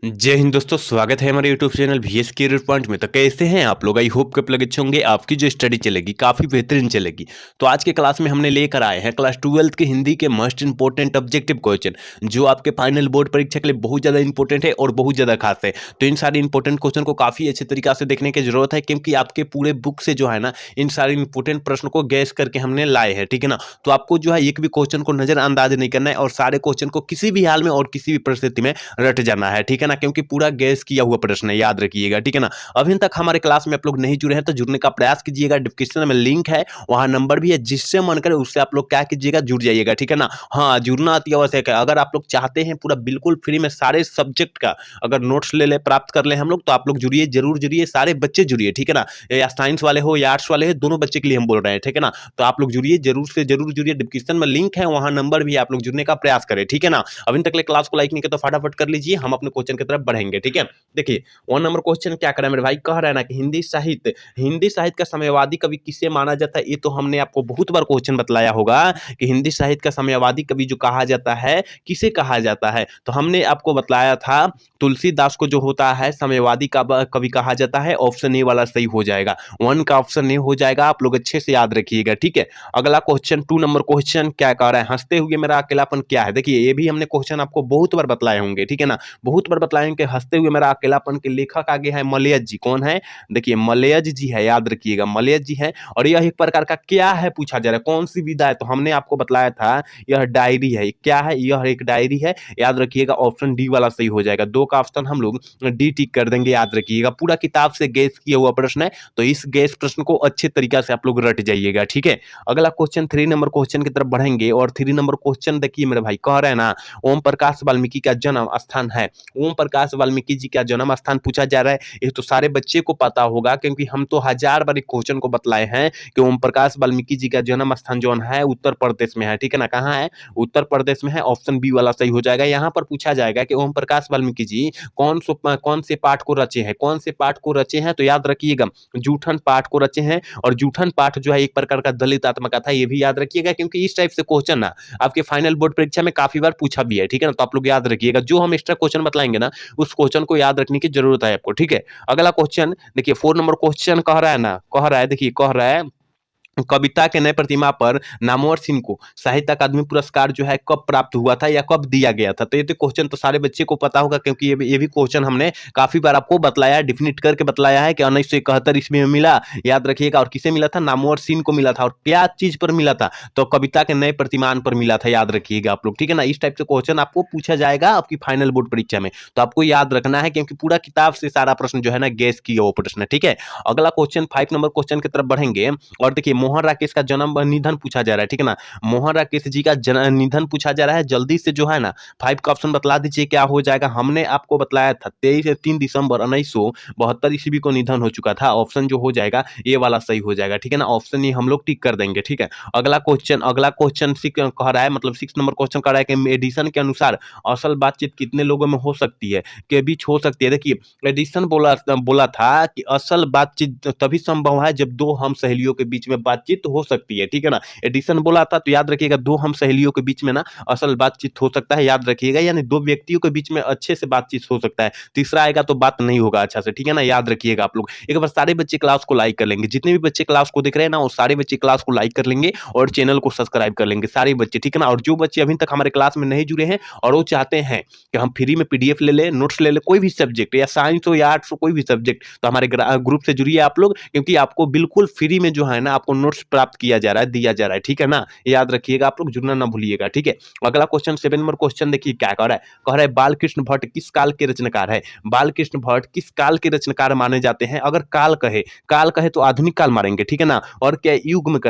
जय हिंद दोस्तों, स्वागत है हमारे YouTube channel VS career point में। तो कैसे हैं आप लोग? आई होप कब लगे अच्छे होंगे। आपकी जो स्टडी चलेगी काफ़ी बेहतरीन चलेगी। तो आज के क्लास में हमने लेकर आए हैं क्लास 12th के हिंदी के मोस्ट इंपॉर्टेंट ऑब्जेक्टिव क्वेश्चन, जो आपके फाइनल बोर्ड परीक्षा के लिए बहुत ज़्यादा इंपॉर्टेंट है और बहुत ज़्यादा खास है। तो इन सारे इंपॉर्टेंट क्वेश्चन को काफ़ी अच्छे तरीके से देखने की जरूरत है, क्योंकि आपके पूरे बुक से जो है ना, इन सारे इंपॉर्टेंट प्रश्न को गैस करके हमने लाए हैं, ठीक है ना। तो आपको जो है एक भी क्वेश्चन को नजरअंदाज नहीं करना है और सारे क्वेश्चन को किसी भी हाल में और किसी भी परिस्थिति में रट जाना है, ठीक है ना, क्योंकि पूरा गैस किया हुआ प्रश्न है, याद रखिएगा, ठीक है ना। अभी तक हमारे क्लास में आप लोग नहीं जुड़े हैं तो जुड़ने का प्रयास कीजिएगा। डिस्क्रिप्शन में लिंक है, वहां नंबर भी है, जिससे मन करे उससे आप लोग क्या कीजिएगा, जुड़ जाइएगा, ठीक है ना। हाँ, जुड़ना अति आवश्यक है। अगर आप लोग चाहते हैं पूरा बिल्कुल फ्री में सारे सब्जेक्ट का अगर नोट्स ले प्राप्त कर ले हम लोग, तो आप लोग जुड़िए, जरूर जुड़िए, सारे बच्चे जुड़िए, ठीक है ना। या साइंस वाले हो या आर्ट्स वाले हो, दोनों बच्चे के लिए हम बोल रहे हैं, ठीक है ना। तो आप लोग जुड़िए, जरूर से जरूर जुड़िए। डिस्क्रिप्शन में लिंक है, वहां नंबर भी है, आप लोग जुड़ने का प्रयास करें, ठीक है ना। अभी तक क्लास को लाइक नहीं किया तो फटाफट कर लीजिए, हम अपने क्वेश्चन की तरफ बढ़ेंगे, ठीक है। देखिए, 1 नंबर क्वेश्चन क्या करें मेरे भाई, कह रहा है ना कि हिंदी साहित्य का साम्यवादी कवि किसे माना जाता है। ये तो हमने आपको बहुत बार क्वेश्चन बतलाया होगा कि हिंदी साहित्य का साम्यवादी कवि जो कहा जाता है, किसे कहा जाता है। तो हमने आपको बतलाया था तुलसीदास को जो होता है साम्यवादी कवि कहा जाता है। ऑप्शन ए वाला सही हो जाएगा, 1 का ऑप्शन ए हो जाएगा। आप लोग अच्छे से याद रखिएगा, ठीक है। अगला क्वेश्चन 2 नंबर क्वेश्चन क्या कह रहा है, हंसते हुए मेरा अकेलापन क्या है। देखिए, ये भी हमने क्वेश्चन आपको बहुत बार बतलाए होंगे, ठीक है ना। बहुत बार बतलाए कि हंसते हुए मेरा अकेलापन के लेखक आगे है मलयज जी। कौन है? देखिए, मलयज जी है, याद रखिएगा, मलयज जी है। और यह एक प्रकार का क्या है पूछा जा रहा है, कौन सी विधा है। तो हमने आपको बतलाया था यह डायरी है। क्या है? यह एक डायरी है, याद रखिएगा। ऑप्शन डी वाला सही हो जाएगा। 2 का ऑप्शन हम लोग डी टिक कर देंगे, याद रखिएगा। पूरा किताब से गैस किया हुआ प्रश्न है, तो इस गैस प्रश्न को अच्छे तरीके से आप लोग रट जाइएगा, ठीक है। अगला क्वेश्चन 3 नंबर क्वेश्चन की तरफ बढ़ेंगे। और 3 नंबर क्वेश्चन देखिए मेरे भाई, कह रहे हैं ना, ओम प्रकाश वाल्मीकि का जन्म स्थान है। ओम प्रकाश वाल्मीकि जी का जन्म स्थान पूछा जा रहा है। ये तो सारे बच्चे को पता होगा, क्योंकि हम तो हजार बार क्वेश्चन को बतलाए हैं कि ओम प्रकाश वाल्मीकि जी का जन्म स्थान जो है उत्तर प्रदेश में है, ठीक है ना। कहाँ है? उत्तर प्रदेश में है। ऑप्शन बी वाला सही हो जाएगा। यहाँ पर पूछा जाएगा कि ओम प्रकाश वाल्मीकि जी कौन से पाठ को रचे हैं, कौन से पाठ को रचे हैं। तो याद रखिएगा, जूठन पाठ को रचे हैं। और जूठन पाठ जो है एक प्रकार का दलित आत्मकथा, ये भी याद रखिएगा, क्योंकि इस टाइप से क्वेश्चन ना आपके फाइनल बोर्ड परीक्षा में काफी बार पूछा भी है, ठीक है ना। तो आप लोग याद रखिएगा, जो हम एक्स्ट्रा क्वेश्चन बतलाएंगे ना, उस क्वेश्चन को याद रखने की जरूरत है आपको, ठीक है। अगला क्वेश्चन देखिए, 4 नंबर क्वेश्चन कह रहा है ना, कह रहा है, देखिए कह रहा है, कविता के नए प्रतिमा पर नामवर सिंह को साहित्य अकादमी पुरस्कार जो है कब प्राप्त हुआ था या कब दिया गया था। तो ये तो क्वेश्चन तो सारे बच्चे को पता होगा, क्योंकि ये भी क्वेश्चन हमने काफी बार आपको बतलाया है, डिफिनिट करके बतलाया है कि 1971 ईस्वी में मिला, याद रखिएगा। और किसे मिला था? नामवर सिंह को मिला था। और क्या चीज पर मिला था? तो कविता के नए प्रतिमान पर मिला था, याद रखिएगा आप लोग, ठीक है ना। इस टाइप से क्वेश्चन आपको पूछा जाएगा आपकी फाइनल बोर्ड परीक्षा में, तो आपको याद रखना है, क्योंकि पूरा किताब से सारा प्रश्न जो है ना गैस किया वो प्रश्न है, ठीक है। अगला क्वेश्चन 5 नंबर क्वेश्चन की तरफ बढ़ेंगे। और देखिए, मोहन राकेश का जन्म निधन पूछा जा रहा है, ठीक है ना। मोहन राकेश जी का निधन पूछा जा रहा है। जल्दी से जो है ना 5 का ऑप्शन बतला दीजिए, क्या हो जाएगा। हमने आपको बतलाया था 3 दिसंबर 1972 ईस्वी को निधन हो चुका था। ऑप्शन जो हो जाएगा ये वाला सही हो जाएगा, ठीक है ना। ऑप्शन ये हम लोग टिक कर देंगे, ठीक है। अगला क्वेश्चन कह रहा है, मतलब 6 नंबर क्वेश्चन कह रहा है कि एडिसन के अनुसार असल बातचीत कितने लोगों में हो सकती है, के बीच हो सकती है। देखिए, एडिसन बोला था कि असल बातचीत तभी संभव है जब 2 हम सहेलियों के बीच में बातचीत हो सकती है, ठीक है ना। एडिसन बोला था, तो याद रखिएगा 2 हम सहेलियों के बीच में ना असल बातचीत हो सकता है, याद रखिएगा। यानी 2 व्यक्तियों के बीच में अच्छे से बातचीत हो सकता है, तीसरा आएगा तो बात नहीं होगा अच्छा से, ठीक है ना। याद रखिएगा आप लोग। एक बार सारे बच्चे क्लास को लाइक कर लेंगे, जितने भी बच्चे क्लास को देख रहे हैं ना, वो सारे बच्चे क्लास को लाइक कर लेंगे और चैनल को सब्सक्राइब कर लेंगे, सारे बच्चे, ठीक है ना। और जो बच्चे अभी तक हमारे क्लास में नहीं जुड़े हैं और वो चाहते हैं कि हम फ्री में PDF ले ले, नोट्स ले ले, कोई भी सब्जेक्ट, या साइंस हो या आर्ट्स हो, कोई भी सब्जेक्ट, तो हमारे ग्रुप से जुड़िए आप लोग, क्योंकि आपको बिल्कुल फ्री में जो है ना आपको नोट्स प्राप्त किया जा रहा है, दिया जा रहा है, ठीक है ना। याद रखिएगा आप लोग, जुड़ना ना भूलिएगा, ठीक है। अगला क्वेश्चन 7 नंबर क्वेश्चन देखिए क्या कह रहा है, कह रहा है बालकृष्ण भट्ट किस काल के रचनाकार है। बालकृष्ण भट्ट किस काल के रचनाकार माने जाते हैं। अगर काल कहे तो आधुनिक काल मारेंगे, ठीक है ना। और क्या युग में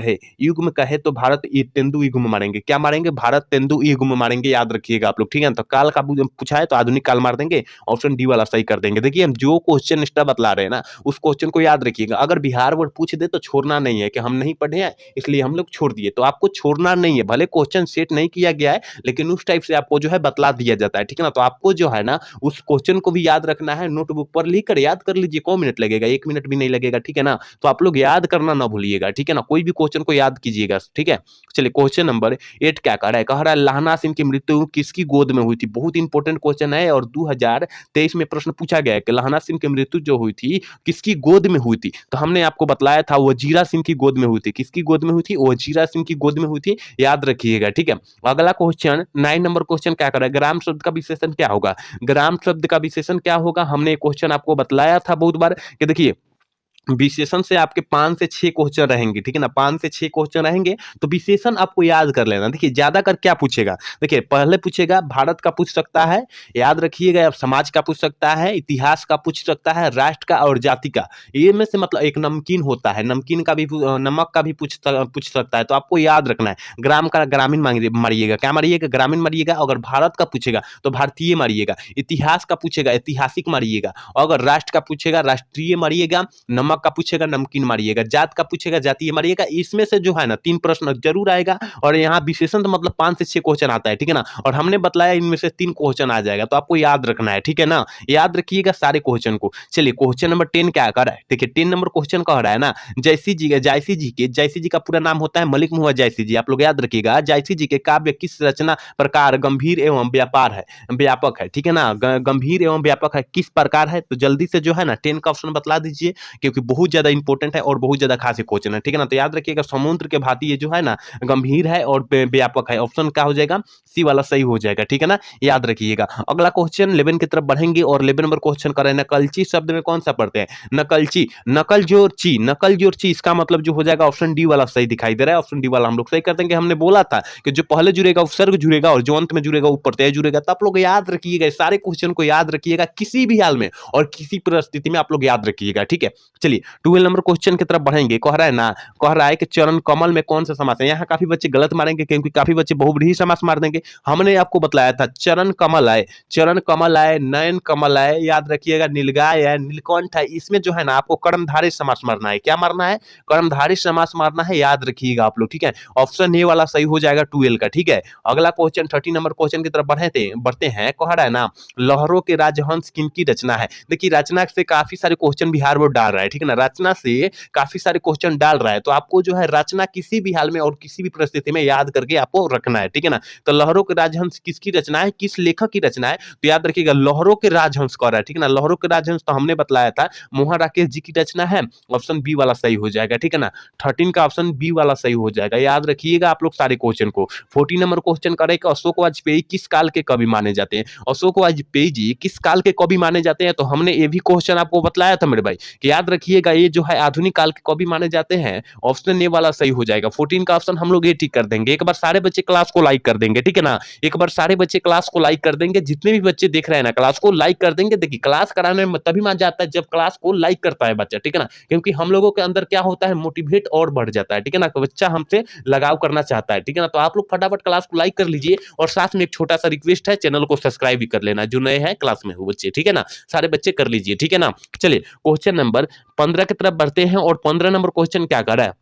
कहे तो भारत तेंदु युग में मारेंगे। क्या मारेंगे? भारत तेंदु युग में मारेंगे, याद रखिएगा आप लोग, ठीक है। तो काल का पूछा है तो आधुनिक काल मार देंगे, ऑप्शन डी वाला सही कर देंगे। देखिए, हम जो क्वेश्चन एक्स्ट्रा बतला रहे हैं ना, उस क्वेश्चन को याद रखिएगा। अगर बिहार बोर्ड पूछ दे तो छोड़ना नहीं है कि हम नहीं पढ़े हैं, इसलिए हम लोग छोड़ दिए। तो आपको छोड़ना नहीं है, भले क्वेश्चन सेट नहीं किया गया है, लेकिन उस टाइप से आपको जो है बतला दिया जाता है, ठीक है ना। तो आपको जो है ना उस क्वेश्चन को भी याद रखना है, नोटबुक पर लिख कर याद कर लीजिए, कौ मिनट लगेगा, 1 मिनट भी नहीं लगेगा, ठीक है ना। तो आप लोग याद करना ना भूलिएगा, ठीक है ना, कोई भी क्वेश्चन को याद कीजिएगा, ठीक है। चलिए क्वेश्चन नंबर 8 क्या कह रहा है, कह रहा है लहना सिंह की मृत्यु किसकी गोद में हुई थी। बहुत इंपॉर्टेंट क्वेश्चन है और 2023 में प्रश्न पूछा गया है कि लहना सिंह की मृत्यु जो हुई थी किसकी गोद में हुई थी। तो हमने आपको बतलाया था वजीरा सिंह की गोद में हुई थी। किसकी गोद में हुई थी, वजीरा सिंह की गोद में हुई थी, याद रखिएगा, ठीक है। अगला क्वेश्चन 9 नंबर क्वेश्चन क्या कर रहा है, ग्राम शब्द का विशेषण क्या होगा। ग्राम शब्द का विशेषण क्या होगा, हमने क्वेश्चन आपको बतलाया था बहुत बार कि देखिए विशेषण से आपके 5 से 6 क्वेश्चन रहेंगे, ठीक है ना, 5 से 6 क्वेश्चन रहेंगे, तो विशेषण आपको याद कर लेना। देखिए ज्यादा कर क्या पूछेगा, देखिए पहले पूछेगा भारत का पूछ सकता है, याद रखिएगा, समाज का पूछ सकता है, इतिहास का पूछ सकता है, राष्ट्र का और जाति का। ये में से मतलब एक नमकीन होता है, नमकीन का भी नमक का भी पूछ सकता है, तो आपको याद रखना है। ग्राम का ग्रामीण मारिएगा, क्या मारिएगा, ग्रामीण मारिएगा। अगर भारत का पूछेगा तो भारतीय मारिएगा, इतिहास का पूछेगा ऐतिहासिक मारिएगा, अगर राष्ट्र का पूछेगा राष्ट्रीय मारिएगा, नमक का पूछेगा नमकीन मारिएगा, जात का पूछेगा जातीय मारिएगा। इसमें से जो है ना 3 प्रश्न जरूर आएगा, और यहाँ विशेषण तो मतलब 5 से 6 क्वेश्चन आता है, ठीक है ना। और हमने बतलाया इनमें से 3 क्वेश्चन आ जाएगा, तो आपको याद रखना है, ठीक है ना, याद रखिएगा सारे क्वेश्चन को। चलिए क्वेश्चन नंबर 10 क्या कर रहा है, देखिए 10 नंबर क्वेश्चन कह रहा है ना, जायसी जी का पूरा नाम होता है मलिक मुहम्मद जायसी जी। आप लोग याद रखिएगा, जायसी जी के काव्य किस रचना प्रकार गंभीर एवं व्यापक है, ठीक है ना, गंभीर एवं व्यापक है, किस प्रकार है। तो जल्दी से जो है ना 10 का ऑप्शन बतला दीजिए, क्योंकि बहुत ज्यादा इंपॉर्टेंट है और बहुत ज्यादा खास क्वेश्चन है, ठीक है ना। तो याद रखिएगा समुद्र के भांति ये जो है ना गंभीर है और व्यापक है, ऑप्शन क्या हो जाएगा, सी वाला सही हो जाएगा, ठीक है ना, याद रखिएगा। अगला क्वेश्चन 11 की तरफ बढ़ेंगे और 11 नंबर क्वेश्चन कर रहे हैं, नकलची शब्द में कौन सा पढ़ते हैं, नकलची, नकल जोर ची, इसका मतलब जो हो जाएगा ऑप्शन डी वाला सही दिखाई दे रहा है, ऑप्शन डी वाला हम लोग सही कर देंगे। हमने बोला था कि जो पहले जुड़ेगा उपसर्ग जुड़ेगा और जो अंत में जुड़ेगा ऊपर तय जुड़ेगा। तो आप लोग याद रखिएगा, सारे क्वेश्चन को याद रखिएगा, किसी भी हाल में और किसी परिस्थिति में आप लोग याद रखिएगा, ठीक है। चलिए 12 नंबर क्वेश्चन की तरफ बढ़ेंगे, कह रहा है कि चरण कमल में कौन सा समास है। यहाँ काफी बच्चे गलत मारेंगे, क्योंकि काफी बच्चे बहुब्रीहि समास मार देंगे। हमने आपको बतलाया था चरण कमल आए, नयन कमल आए, याद रखिएगा, नीलगाय है, नीलकंठ है। इसमें जो है ना आपको कर्मधारय समास मारना है, क्या मारना है, कर्मधारय समास मारना है, याद रखिएगा आप लोग, ठीक है। ऑप्शन ए वाला सही हो जाएगा 12 का, ठीक है। अगला क्वेश्चन 13 नंबर क्वेश्चन की तरफ बढ़ते हैं, कह रहा है ना लहरों के राजहंस किनकी रचना है। देखिए रचना से काफी सारे क्वेश्चन बिहार बोर्ड डाल रहा है, ठीक है ना, रचना से काफी सारे क्वेश्चन डाल रहा है, तो आपको जो है रचना किसी भी हाल में और किसी भी परिस्थिति में याद करके आपको रखना है, ठीक है ना। तो लहरों के राजहंस किसकी रचना है, किस लेखक की रचना है, तो याद रखिएगा लहरों के राजहंस कह रहा है, ठीक है ना। लहरों के राजहंस तो हमने बतलाया था मोहन राकेश जी की रचना है, ऑप्शन बी वाला सही हो जाएगा, ठीक है ना। 13 का ऑप्शन बी वाला सही हो जाएगा, याद रखिएगा आप लोग सारे क्वेश्चन को। 14 नंबर क्वेश्चन करें कि अशोक वाजपेयी किस काल के कवि माने जाते हैं। अशोक वाजपेयी जी किस काल के कवि माने जाते हैं, तो हमने ये भी क्वेश्चन आपको बतलाया था मेरे भाई, कि याद रखिएगा ये जो है आधुनिक काल के कवि माने जाते हैं, ऑप्शन ए वाला सही हो जाएगा। 14 का ऑप्शन हम लोग ये ठीक कर देंगे। एक बार सारे बच्चे क्लास को लाइक कर देंगे, ठीक है ना, एक बार सारे बच्चे क्लास को लाइक कर देंगे, जितने भी बच्चे देख रहे हैं ना क्लास को लाइक कर देंगे। देखिए क्लास कराने में तभी मजा आता है जब क्लास को लाइक करता है बच्चा, ठीक है ना, क्योंकि हम लोगों के अंदर क्या होता है, मोटिवेट और बढ़ जाता है, ठीक है ना, बच्चा हमसे लगाव करना चाहता है, ठीक है ना। तो आप लोग फटाफट क्लास को लाइक कर लीजिए, और साथ में एक छोटा सा रिक्वेस्ट है, चैनल को सब्सक्राइब भी कर लेना, जो नए हैं क्लास में हो बच्चे, ठीक है ना, सारे बच्चे कर लीजिए, ठीक है ना। चलिए क्वेश्चन नंबर 15 की तरफ बढ़ते हैं, और 15 नंबर क्वेश्चन क्या कर रहा है,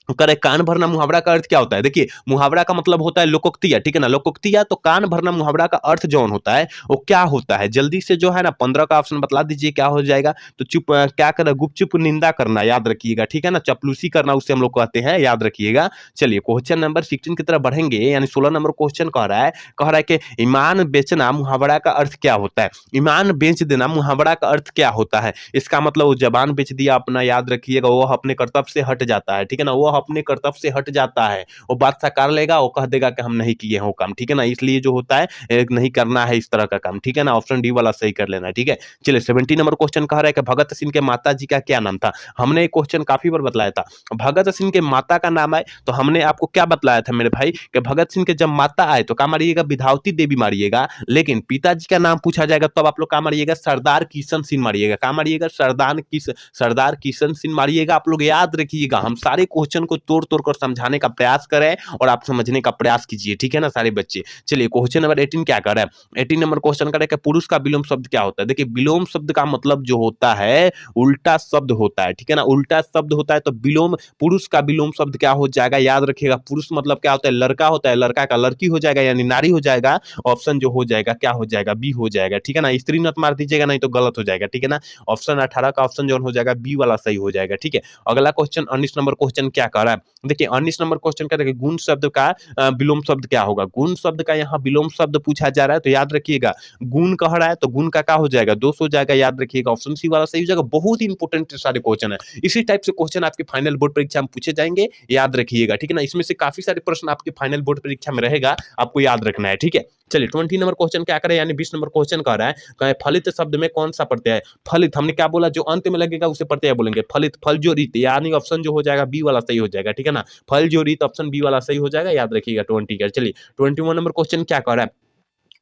करे कान भरना मुहावरा का अर्थ क्या होता है। देखिए मुहावरा का मतलब होता है लोकोक्तिया, ठीक है ना, लोकोक्तिया। तो कान भरना मुहावरा का अर्थ जो होता है वो क्या होता है, जल्दी से जो है ना 15 का ऑप्शन बतला दीजिए क्या हो जाएगा। तो चुप क्या करना, गुपचुप निंदा करना, याद रखिएगा, ठीक है ना, चपलूसी करना उसे हम लोग कहते हैं, याद रखिएगा। चलिए क्वेश्चन नंबर 16 की तरफ बढ़ेंगे, यानी 16 नंबर क्वेश्चन कह रहा है कि ईमान बेचना मुहावरा का अर्थ क्या होता है। ईमान बेच देना मुहावरा का अर्थ क्या होता है। इसका मतलब वो जबान बेच दिया अपना, याद रखिएगा, वो अपने कर्तव्य से हट जाता है, ठीक है ना, वो अपने कर्तव्य से हट जाता है, वो बात साकार लेगा, वो कह देगा कि हम नहीं किए हैं वो काम, ठीक है ना, इसलिए जो होता है नहीं करना है इस तरह का काम, ठीक है ना, ऑप्शन डी वाला सही कर लेना, ठीक है। चलिए 17 नंबर क्वेश्चन कह रहा है कि भगत सिंह के माता जी का क्या नाम था। हमने एक क्वेश्चन काफी बार बतलाया था, भगत सिंह के माता का नाम है, तो हमने आपको क्या बतलाया था मेरे भाई कि भगत सिंह के जब माता आए तो क्या मारिएगा, विधावती देवी मारिएगा, लेकिन पिताजी का नाम पूछा जाएगा तब आप लोग क्या मारिएगा, सरदार किशन सिंह मारिएगा, क्या मारिएगा, सरदार किशन सिंह मारिएगा। आप लोग याद रखिएगा, हम सारे क्वेश्चन क्वेश्चन को तोड़ तोड़ कर समझाने का प्रयास करें और आप समझने का प्रयास कीजिए, ठीक है ना सारे बच्चे। चलिए क्वेश्चन नंबर 18 क्या कर रहा है, 18 नंबर क्वेश्चन कर रहा है कि पुरुष का विलोम शब्द क्या होता है। देखिए विलोम शब्द का मतलब जो होता है उल्टा शब्द होता है, ठीक है ना, उल्टा शब्द होता है। तो विलोम, पुरुष का विलोम शब्द क्या हो जाएगा, याद रखिएगा, पुरुष मतलब क्या होता है, लड़का होता है, लड़का का लड़की हो जाएगा यानी नारी हो जाएगा। ऑप्शन जो हो जाएगा क्या हो जाएगा, बी हो जाएगा, ठीक है ना, स्त्री मत मार दीजिएगा नहीं तो गलत हो जाएगा, ठीक है ना। ऑप्शन 18 का ऑप्शन जो हो जाएगा बी वाला सही हो जाएगा, ठीक है। अगला क्वेश्चन 19 नंबर क्वेश्चन क्या कर रहा है, देखिए 19 नंबर क्वेश्चन का देखिए गुण शब्द का विलोम शब्द क्या होगा। गुण शब्द का यहाँ विलोम शब्द पूछा जा रहा है, तो याद रखिएगा गुण कह रहा है तो गुण का क्या हो जाएगा, दोष हो जाएगा, याद रखिएगा ऑप्शन सी वाला सही हो जाएगा। बहुत ही इंपॉर्टेंट सारे क्वेश्चन है, इसी टाइप से क्वेश्चन आपके फाइनल बोर्ड परीक्षा में पूछे जाएंगे, याद रखिएगा, ठीक है ना। इसमें से काफी सारे प्रश्न आपके फाइनल बोर्ड परीक्षा में रहेगा, आपको याद रखना है, ठीक है। चलिए 20 नंबर क्वेश्चन क्या करें, यानी 20 नंबर क्वेश्चन कह रहा है कहे फलित शब्द में कौन सा प्रत्यय है। फलित हमने क्या बोला, जो अंत में लगेगा उसे प्रत्यय बोलेंगे। फलित फल जो रीत, यानी ऑप्शन जो हो जाएगा बी वाला सही हो जाएगा, ठीक है ना। फल जो रीत ऑप्शन बी वाला सही हो जाएगा, याद रखिएगा 20 का। चलिए 21 नंबर क्वेश्चन क्या कह रहा है,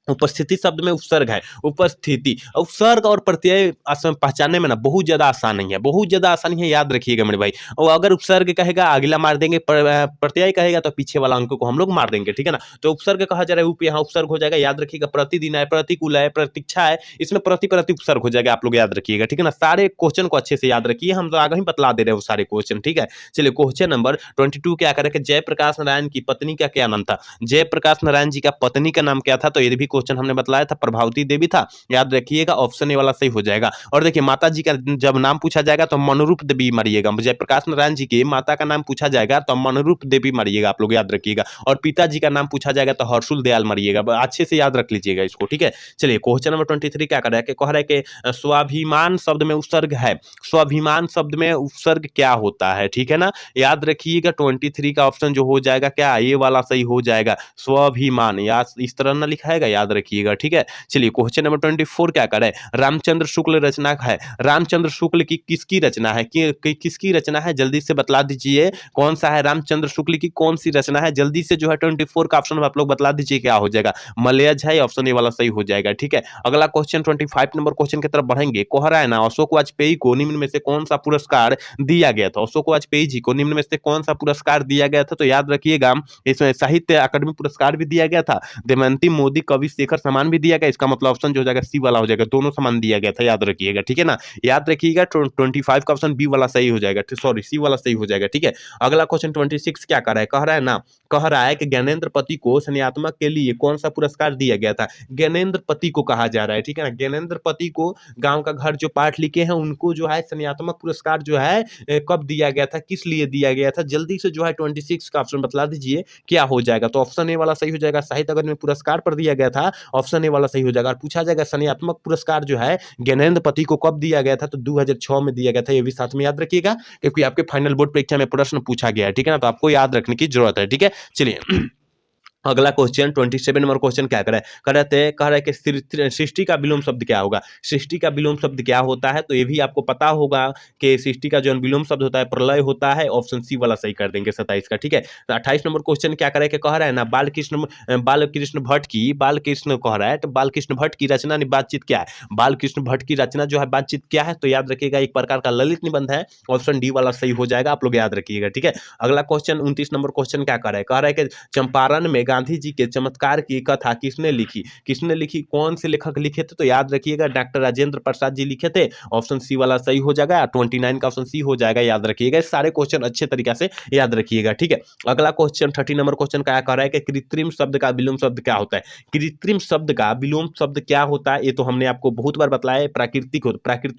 उपस्थिति शब्द में उपसर्ग है। उपस्थिति, उपसर्ग और प्रत्यय पहचानने में ना बहुत ज्यादा आसान नहीं है, बहुत ज्यादा आसानी है, याद रखिएगा मेरे भाई। और अगर उपसर्ग कहेगा अगला मार देंगे, प्रत्यय कहेगा तो पीछे वाला अंक को हम लोग मार देंगे, ठीक है ना। तो उपसर्ग कहा जा रहा है, उप यहाँ उपसर्ग हो जाएगा, याद रखिएगा। प्रतिदिन है, प्रतिकूल है, प्रतीक्षा है, इसमें प्रति उपसर्ग हो जाएगा, आप लोग याद रखिएगा, ठीक है ना। सारे क्वेश्चन को अच्छे से याद रखिए, हम तो आगे ही बतला दे रहे हैं वो सारे क्वेश्चन, ठीक है। चलिए क्वेश्चन नंबर 22 क्या करें कि जयप्रकाश नारायण की पत्नी का क्या नाम था। जयप्रकाश नारायण जी का पत्नी का नाम क्या था, तो ये भी क्वेश्चन हमने बतलाया था, प्रभावती देवी था, याद रखिएगा ऑप्शन ए वाला सही हो जाएगा। और देखिए माता जी का जब नाम पूछा जाएगा तो मनरूप देवी मारिएगा। जयप्रकाश नारायण जी के माता का नाम पूछा जाएगा तो मनरूप देवी मारिएगा, आप लोग याद रखिएगा। और पिताजी का नाम पूछा जाएगा तो हर्षुल दयाल मारिएगा, अच्छे से याद रख लीजिएगा इसको, ठीक है। चलिए क्वेश्चन नंबर 23 क्या कर रहा है कि कह रहा है कि स्वाभिमान शब्द में उपसर्ग है। स्वाभिमान शब्द में उपसर्ग क्या होता है, ठीक है ना, याद रखिएगा 23 का ऑप्शन जो हो जाएगा क्या, ये वाला सही हो जाएगा, स्वाभिमान, या इस तरह ना लिखा है, याद रखिएगा, ठीक है। चलिए क्वेश्चन नंबर 24 क्या करे, रामचंद्र शुक्ल रचना है। रामचंद्र शुक्ल की किसकी रचना है, किसकी रचना है, जल्दी से बतला दीजिए कौन सा है, रामचंद्र शुक्ल की कौन सी रचना है, जल्दी से जो है 24 का ऑप्शन आप लोग बतला दीजिए क्या हो जाएगा, मलयज है, ऑप्शन ए वाला सही हो जाएगा, ठीक है। अगला क्वेश्चन 25 नंबर क्वेश्चन की तरफ बढ़ेंगे। कह रहा है ना अशोक वाजपेयी को निम्न में से कौन सा पुरस्कार दिया गया था। अशोक वाजपेयी जी को निम्न में से कौन सा पुरस्कार दिया गया था, तो याद रखिएगा इसमें साहित्य अकादमी पुरस्कार भी दिया गया था, दमयंती मोदी कवि शेखर सम्मान भी दिया गया, इसका मतलब ऑप्शन जो हो जाएगा सी वाला हो जाएगा, दोनों सम्मान दिया गया था, याद रखिएगा, ठीक है ना। याद रखिएगा 25 का ऑप्शन बी वाला सही हो जाएगा, सॉरी सी वाला सही हो जाएगा, ठीक है। अगला क्वेश्चन 26 क्या कर रहा है, कह रहा है ना, कह रहा है कि ज्ञानेंद्र पति को संज्ञात्मक के लिए कौन सा पुरस्कार दिया गया था। ज्ञानेंद्र पति को कहा जा रहा है, ठीक है ना, ज्ञानेंद्र पति को गांव का घर जो पाठ लिखे हैं उनको जो है संज्ञात्मक पुरस्कार जो है कब दिया गया था, किस लिए दिया गया था, जल्दी से जो है 26 का ऑप्शन बतला दीजिए क्या हो जाएगा। तो ऑप्शन ए वाला सही हो जाएगा, साहित्य अकादमी पुरस्कार पर दिया गया था, ऑप्शन ए वाला सही हो जाएगा। और पूछा जाएगा संज्ञात्मक पुरस्कार जो है ज्ञानेंद्र पति को कब दिया गया था, तो 2006 में दिया गया था, ये भी साथ में याद रखिएगा क्योंकि आपके फाइनल बोर्ड परीक्षा में प्रश्न पूछा गया है, ठीक है ना, तो आपको याद रखने की जरूरत है, ठीक है। चलिए अगला क्वेश्चन 27 नंबर क्वेश्चन क्या करे, कह रहा है कि सृष्टि का विलोम शब्द क्या होगा। सृष्टि का विलोम शब्द क्या होता है, तो ये भी आपको पता होगा कि सृष्टि का जो विलोम शब्द होता है प्रलय होता है, ऑप्शन सी वाला सही कर देंगे 27 का, ठीक है। तो 28 नंबर क्वेश्चन क्या करे कि कह रहा है ना बालकृष्ण भट्ट की, बालकृष्ण कह रहा है तो बालकृष्ण भट्ट की रचना बातचीत क्या है। बालकृष्ण भट्ट की रचना जो है बातचीत क्या है, तो याद रखिएगा एक प्रकार का ललित निबंध है, ऑप्शन डी वाला सही हो जाएगा, आप लोग याद रखिएगा, ठीक है। अगला क्वेश्चन 29 नंबर क्वेश्चन क्या कर रहा है, कह रहा है कि चंपारण में गांधी जी के चमत्कार की कथा किसने लिखी, किसने लिखी, कौन से लेखक लिखे थे, तो याद रखिएगा डॉक्टर राजेंद्र प्रसाद जी लिखे थे, ऑप्शन सी वाला सही हो जाएगा। 29 का ऑप्शन सी हो जाएगा, याद रखिएगा, सारे क्वेश्चन अच्छे तरीके से याद रखिएगा, ठीक है। अगला क्वेश्चन 30 नंबर क्वेश्चन क्या कह रहा है कि कृत्रिम शब्द का विलोम शब्द क्या होता है। कृत्रिम शब्द का विलोम शब्द क्या होता है, ये तो हमने आपको बहुत बार बताया है, प्राकृतिक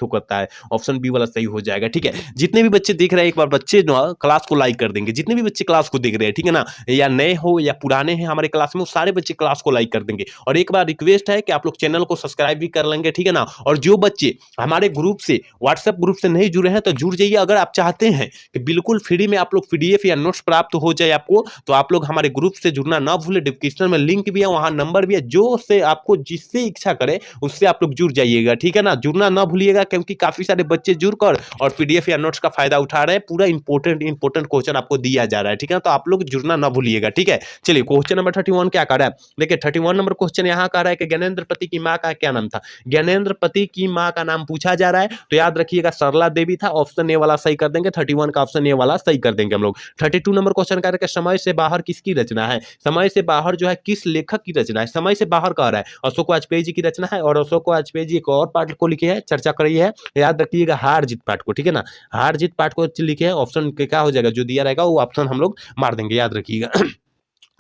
होता है, ऑप्शन बी वाला सही हो जाएगा, ठीक है। जितने भी बच्चे देख रहे हैं एक बार बच्चे जो क्लास को लाइक कर देंगे, जितने भी बच्चे क्लास को देख रहे हैं, ठीक है ना, या नए हो या पुराने हैं हमारे क्लास में, सारे बच्चे क्लास को लाइक कर देंगे। और एक बार रिक्वेस्ट है कि आप लोग चैनल को सब्सक्राइब भी कर लेंगे, ठीक है ना। और जो बच्चे हमारे ग्रुप से व्हाट्सएप ग्रुप से नहीं जुड़े हैं तो जुड़ जाइए। अगर आप चाहते हैं कि बिल्कुल फ्री में आप लोग पीडीएफ या नोट्स प्राप्त हो जाए आपको, तो आप लोग हमारे ग्रुप से जुड़ना ना भूले, डिस्क्रिप्शन में लिंक भी है, वहां नंबर भी है, जो से आपको जिससे इच्छा करे उससे आप लोग जुड़ जाइएगा, ठीक है ना। जुड़ना ना भूलिएगा क्योंकि काफी सारे बच्चे जुड़कर और पीडीएफ या नोट्स का फायदा उठा रहे हैं, पूरा इंपॉर्टेंट क्वेश्चन आपको दिया जा रहा है, ठीक है ना, तो आप लोग जुड़ना ना भूलिएगा, ठीक है। चलिए क्वेश्चन क्वेश्चन नंबर 31 क्या कर रहा है, देखिए 31 नंबर क्वेश्चन यहाँ कह रहा है कि ज्ञानेंद्रपति की माँ का क्या नाम था। ज्ञानेंद्रपति की माँ का नाम पूछा जा रहा है, तो याद रखिएगा सरला देवी था। ऑप्शन ए वाला सही कर देंगे, 31 का ऑप्शन ए वाला सही कर देंगे हम लोग। 32 नंबर क्वेश्चन कह रहा है कि समय से बाहर किसकी रचना है। समय से बाहर जो है किस लेखक की रचना है। समय से बाहर कह रहा है अशोक वाजपेयी जी की रचना है, और अशोक वाजपेयी जी एक और पाठ को लिखे है, चर्चा करी है, याद रखिएगा हार जीत पाठ को, ठीक है ना, हार जीत पाठ को लिखे है। ऑप्शन क्या हो जाएगा, जो दिया रहेगा वो ऑप्शन हम लोग मार देंगे, याद रखिएगा।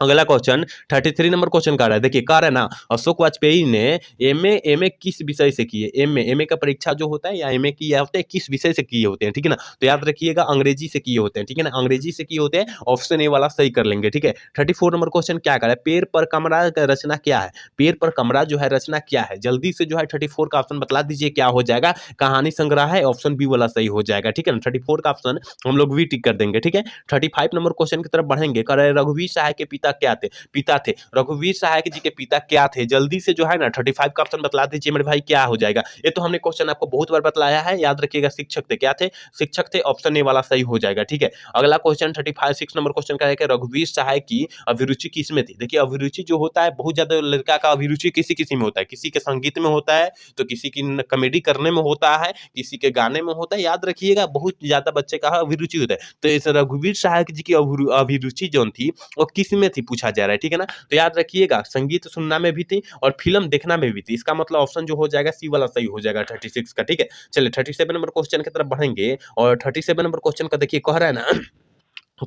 अगला क्वेश्चन 33 नंबर क्वेश्चन का रहा है, देखिए कह रहा है ना अशोक वाजपेयी ने एमए किस विषय से की है। एमए का परीक्षा जो होता है या एमए किया होता है किस विषय से किए होते हैं, ठीक है ना, तो याद रखिएगा अंग्रेजी से किए होते हैं, ठीक है ना, अंग्रेजी से किए होते हैं। ऑप्शन ए वाला सही कर लेंगे, ठीक है। 34 नंबर क्वेश्चन क्या कर रहा है, पेड़ पर कमरा का रचना क्या है। पेड़ पर कमरा जो है रचना क्या है, जल्दी से जो है 34 का ऑप्शन बतला दीजिए क्या हो जाएगा। कहानी संग्रह है, ऑप्शन बी वाला सही हो जाएगा, ठीक है ना। 34 का ऑप्शन हम लोग भी टिक कर देंगे, ठीक है। 35 नंबर क्वेश्चन की तरफ बढ़ेंगे, कह रहे रघुवीर सहाय के पिता क्या थे। पिता थे रघुवीर सहाय जी के पिता क्या थे, जल्दी से जो है ना 35 का ऑप्शन बतला दीजिए मेरे भाई, क्या हो जाएगा। ये तो हमने क्वेश्चन आपको बहुत बार बतलाया है, याद रखिएगा शिक्षक थे, क्या थे, शिक्षक थे। ऑप्शन ए वाला सही हो जाएगा, ठीक है। अगला क्वेश्चन 6 नंबर क्वेश्चन का है कि रघुवीर सहाय की अभिरुचि किसमें थी। देखिए अभिरुचि जो होता है, बहुत ज्यादा लड़का का अभिरुचि किसी किसी में होता है, किसी के संगीत में होता है, तो किसी की कॉमेडी करने में होता है, किसी के गाने में होता है, याद रखिएगा बहुत ज्यादा बच्चे का अभिरुचि होता है। तो इस रघुवीर सहाय जी की अभिरुचि जो थी वो किस में थी पूछा जा रहा है, ठीक है ना। तो याद रखिएगा संगीत सुनना में भी थी और फिल्म देखना में भी थी। इसका मतलब ऑप्शन जो हो जाएगा सी वाला सही हो जाएगा 36 का, ठीक है। चलिए 37 नंबर क्वेश्चन की तरफ बढ़ेंगे, और 37 नंबर क्वेश्चन का देखिए कह रहा है ना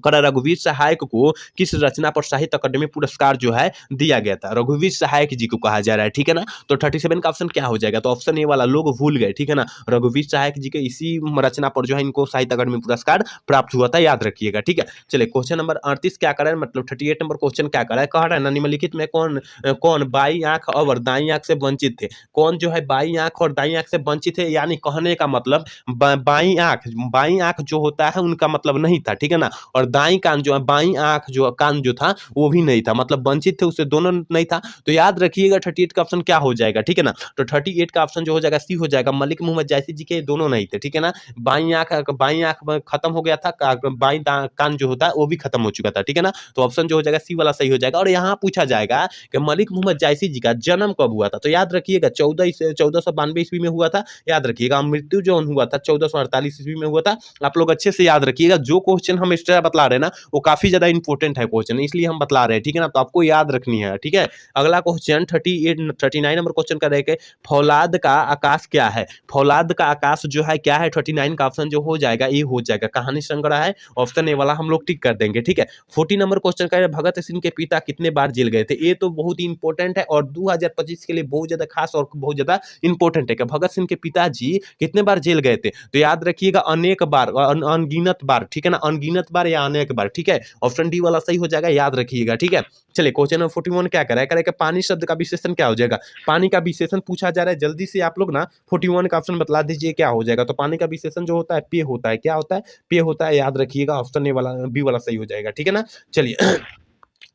रघुवीर सहायक को किस रचना पर साहित्य अकादमी पुरस्कार जो है दिया गया था। रघुवीर सहायक जी को कहा जा रहा है, ठीक है ना। तो 37 का ऑप्शन क्या हो जाएगा, तो ऑप्शन ए वाला लोग भूल गए, ठीक है ना। रघुवीर सहायक जी के इसी रचना पर जो है इनको साहित्य अकादमी पुरस्कार प्राप्त हुआ था, याद रखिएगा, ठीक है। चलिए क्वेश्चन नंबर 38 क्या कर रहा है, मतलब 38 नंबर क्वेश्चन क्या कर रहा है, कह रहा है निम्नलिखित में कौन बाई आंख और दाई आंख से वंचित थे। कौन जो है बाई आंख और दाई आंख से वंचित है, यानी कहने का मतलब बाई आंख जो होता है उनका मतलब नहीं था, ठीक है ना, और दाई कान जो है बाई आंख जो कान जो था वो भी नहीं था, मतलब वंचित थे उससे दोनों नहीं था। तो याद रखिएगा 38 का ऑप्शन क्या हो जाएगा, ठीक है ना। तो 38 का ऑप्शन जो हो जाएगा सी हो जाएगा, मलिक मोहम्मद जायसी जी के दोनों नहीं थे, ठीक है ना। बाई आंख खत्म हो गया था, बाई कान जो होता है वो भी खत्म हो चुका था, ठीक है ना। तो ऑप्शन जो हो जाएगा सी वाला सही हो जाएगा। और यहाँ पूछा जाएगा कि मलिक मोहम्मद जायसी जी का जन्म कब हुआ था, तो याद रखिएगा 1492 ईस्वी में हुआ था, याद रखिएगा। मृत्यु जो हुआ था 1448 ईस्वी में हुआ था। आप लोग अच्छे से याद रखिएगा, जो क्वेश्चन हम एक्स्ट्रा बतला रहे हैं ना वो काफी ज्यादा इंपॉर्टेंट है क्वेश्चन, इसलिए हम बतला रहे हैं, ठीक है ना, तो आपको याद रखनी है, ठीक है। अगला क्वेश्चन 39 नंबर क्वेश्चन का रहेगा फौलाद का आकाश क्या है। फौलाद का आकाश जो है क्या है, 39 का ऑप्शन जो हो जाएगा ये हो जाएगा कहानी संग्रह है, ऑप्शन ए वाला हम लोग टिक कर देंगे, ठीक है। 40 नंबर क्वेश्चन का भगत सिंह के पिता कितने बार जेल गए थे, ये तो बहुत ही इंपॉर्टेंट है और 2025 के लिए बहुत ज्यादा खास और बहुत ज्यादा इंपॉर्टेंट है कि भगत सिंह के पिताजी कितने बार जेल गए थे। तो याद रखिएगा अनेक बार, अनगिनत बार, ठीक है ना, अनगिनत बार या अनेक बार, ठीक है। ऑप्शन डी वाला सही हो जाएगा, याद रखिएगा, ठीक है। चलिए क्वेश्चन नंबर 41 क्या करे कि पानी शब्द का विशेषण क्या हो जाएगा। पानी का विशेषण पूछा जा रहा है, जल्दी से आप लोग ना 41 का ऑप्शन बतला दीजिए क्या हो जाएगा। तो पानी का विशेषण जो होता है पे होता है, क्या होता है, पे होता है, याद रखिएगा। ऑप्शन ए वाला बी वाला सही हो जाएगा, ठीक है ना। चलिए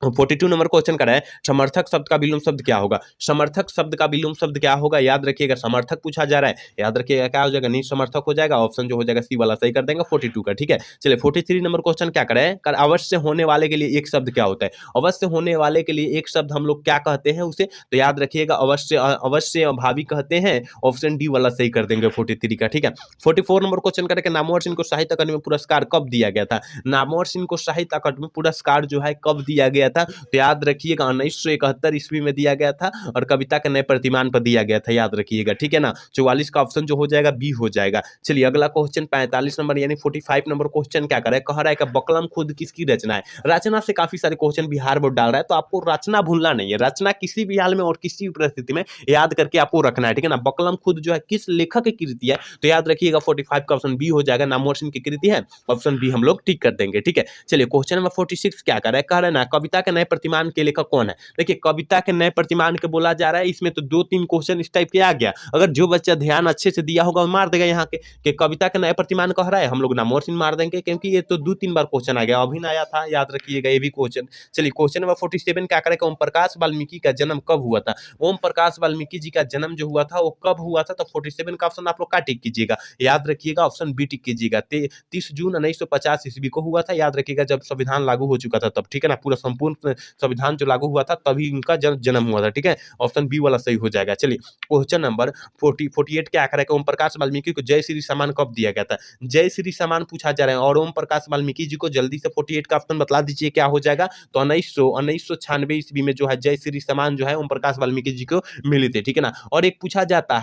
42 नंबर क्वेश्चन का है समर्थक शब्द का विलोम शब्द क्या होगा। समर्थक शब्द का विलोम शब्द क्या होगा, याद रखिएगा, समर्थक पूछा जा रहा है, याद रखिएगा क्या हो जाएगा, नहीं समर्थक हो जाएगा। ऑप्शन जो हो जाएगा सी वाला सही कर देंगे 42 का, ठीक है। चलिए 43 नंबर क्वेश्चन क्या करें, अवश्य होने वाले के लिए एक शब्द क्या होता है। अवश्य होने वाले के लिए एक शब्द हम लोग क्या कहते हैं उसे, तो याद रखिएगा अवश्य भावी कहते हैं, ऑप्शन डी वाला सही कर देंगे 43 का, ठीक है। 44 नंबर क्वेश्चन करें नामवर सिंह को साहित्य अकादमी पुरस्कार कब दिया गया था। नामवर सिंह को साहित्य अकादमी पुरस्कार जो है कब दिया गया था, तो याद रखिएगा 1971 ईस्वी में दिया गया था और कविता के नए प्रतिमान पर दिया गया था, याद रखिएगा, ठीक है ना। 44 का ऑप्शन जो हो जाएगा बी हो जाएगा। चलिए अगला क्वेश्चन 45 नंबर यानी 45 नंबर क्वेश्चन क्या करे, कह रहा है कि बकलम खुद किसकी रचना है। रचना से काफी सारे क्वेश्चन बिहार बोर्ड डाल रहा है, तो आपको रचना भूलना नहीं है, रचना किसी भी हाल में और किसी भी परिस्थिति में याद करके आपको रखना है, ठीक है ना। बकलम खुद जो है किस लेखक की कृति है, तो याद रखिएगा 45 का ऑप्शन बी हो जाएगा, नामवर सिंह की कृति है, ऑप्शन बी हम लोग टिक कर देंगे, ठीक है। चलिए क्वेश्चन नंबर 46 क्या कर रहा है, कह रहा है ना कविता के नए प्रतिमान के लेखक कौन है। देखिए कविता के नए प्रतिमान के बोला जा रहा है, इसमें तो 2-3 क्वेश्चन इस टाइप के आ गया, अगर जो बच्चा ध्यान अच्छे से दिया होगा वो मार देगा यहाँ के कि कविता के नए प्रतिमान कह रहा है, हम लोग नामवर सिंह मार देंगे, क्योंकि ये तो 2-3 बार क्वेश्चन आ गया, अभी ना आया था, याद रखिएगा ये भी क्वेश्चन। चलिए क्वेश्चन नंबर 47 क्या करेगा, ओम प्रकाश वाल्मीकि का जन्म कब हुआ था। ओम प्रकाश वाल्मीकि जी का जन्म जो हुआ था वो कब हुआ था, तो 47 का ऑप्शन आप लोग का टिक कीजिएगा, याद रखिएगा, ऑप्शन बी टिक कीजिएगा। 30 जून 1950 ईस्वी को हुआ था, याद रखिएगा, जब संविधान लागू हो चुका था तब, ठीक है ना, पूरा संपूर्ण संविधान जो लागू हुआ था तभी इनका जन्म हुआ था। ठीक है, ऑप्शन बी वाला सही हो जाएगा। चलिए क्वेश्चन नंबर 48 क्या करें कि ओम प्रकाश वाल्मीकि को जय श्री सम्मान कब दिया गया था? जय श्री सम्मान पूछा जा रहा है और ओम प्रकाश वाल्मीकि जी को जल्दी से 48 का ऑप्शन बतला दीजिए क्या हो जाएगा? तो 1996 ईस्वी में जो है जय श्री सम्मान जो है ओम प्रकाश वाल्मीकि जी को मिले थे। ठीक है ना, और एक पूछा जाता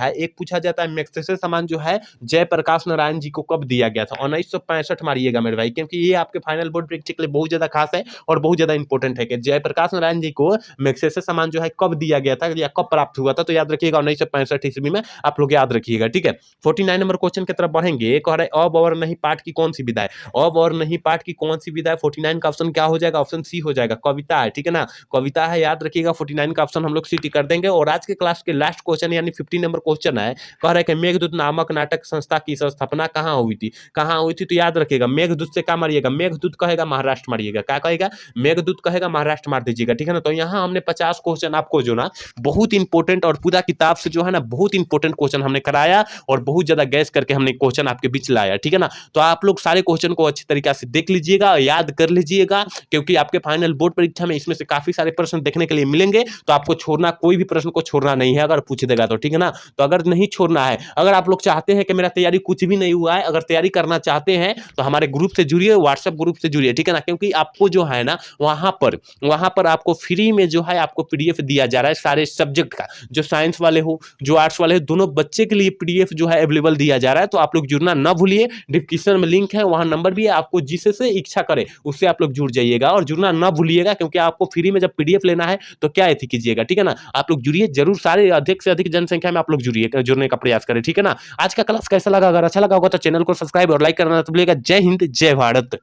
है मैग्सेसे सम्मान जो है जयप्रकाश नारायण जी को कब दिया गया था? 1965 मारिएगा मेरे भाई, क्योंकि ये आपके फाइनल बोर्ड परीक्षा के लिए बहुत ज्यादा खास है और बहुत ज्यादा इंपॉर्टेंट है कि जयप्रकाश नारायण जी को मैग्सेसे सम्मान जो है कब दिया गया था या कब प्राप्त हुआ था। तो याद रखिएगा 1965 ईस्वी में, आप लोग याद रखिएगा। ठीक है, 49 नंबर क्वेश्चन की तरफ बढ़ेंगे। कह रहे अब और नहीं पाठ की कौन सी विधा है? अब और नहीं पाठ की कौन सी विधा है? 49 का ऑप्शन क्या हो जाएगा? ऑप्शन सी हो जाएगा, कविता है। ठीक है ना, कविता है, याद रखिएगा। 49 का ऑप्शन हम लोग सी कर देंगे। और आज के क्लास के लास्ट क्वेश्चन यानी 50 नंबर क्वेश्चन है, कह रहे कि मेघदूत नामक नाटक संस्था की स्थापना कहाँ हुई थी? कहाँ हुई थी? तो याद रखिएगा मेघदूत से क्या मारिएगा? मेघदूत कहेगा महाराष्ट्र मारिएगा। क्या कहेगा? मेघदूत कहेगा महाराष्ट्र मार दीजिएगा। ठीक है ना, तो यहाँ हमने 50 क्वेश्चन आपको जो ना बहुत इंपॉर्टेंट और पूरा किताब से जो है ना बहुत इंपॉर्टेंट क्वेश्चन हमने कराया और बहुत ज्यादा गैस करके हमने क्वेश्चन आपके बीच लाया। ठीक है ना, तो आप लोग सारे क्वेश्चन को अच्छी तरीके से देख लीजिएगा, याद कर लीजिएगा, क्योंकि आपके फाइनल बोर्ड परीक्षा में इसमें से काफी सारे प्रश्न देखने के लिए मिलेंगे। तो आपको छोड़ना, कोई भी प्रश्न को छोड़ना नहीं है अगर पूछ देगा तो। ठीक है ना, तो अगर नहीं छोड़ना है, अगर आप लोग चाहते हैं कि मेरा तैयारी कुछ भी नहीं हुआ है, अगर तैयारी करना चाहते हैं तो हमारे ग्रुप से जुड़िए, व्हाट्सएप ग्रुप से जुड़िए। ठीक है ना, क्योंकि आपको जो है ना वहां पर आपको फ्री में जो है आपको पीडीएफ दिया जा रहा है सारे सब्जेक्ट का, जो साइंस वाले हो जो आर्ट्स वाले हो, दोनों बच्चे के लिए पीडीएफ जो है अवेलेबल दिया जा रहा है। तो आप लोग जुड़ना ना भूलिए, डिस्क्रिप्शन में लिंक है, वहां नंबर भी है, आपको जिससे इच्छा करे उससे आप लोग जुड़ जाइएगा और जुड़ना ना भूलिएगा, क्योंकि आपको फ्री में जब पीडीएफ लेना है तो क्या ऐसी कीजिएगा। ठीक है ना, आप लोग जुड़िए जरूर, सारे अधिक से अधिक जनसंख्या में आप लोग जुड़िए, जुड़ने का प्रयास करें। ठीक है ना, आज का क्लास कैसा लगा? अगर अच्छा लगा होगा तो चैनल को सब्सक्राइब और लाइक करना तो भूलिएगा। जय हिंद, जय भारत।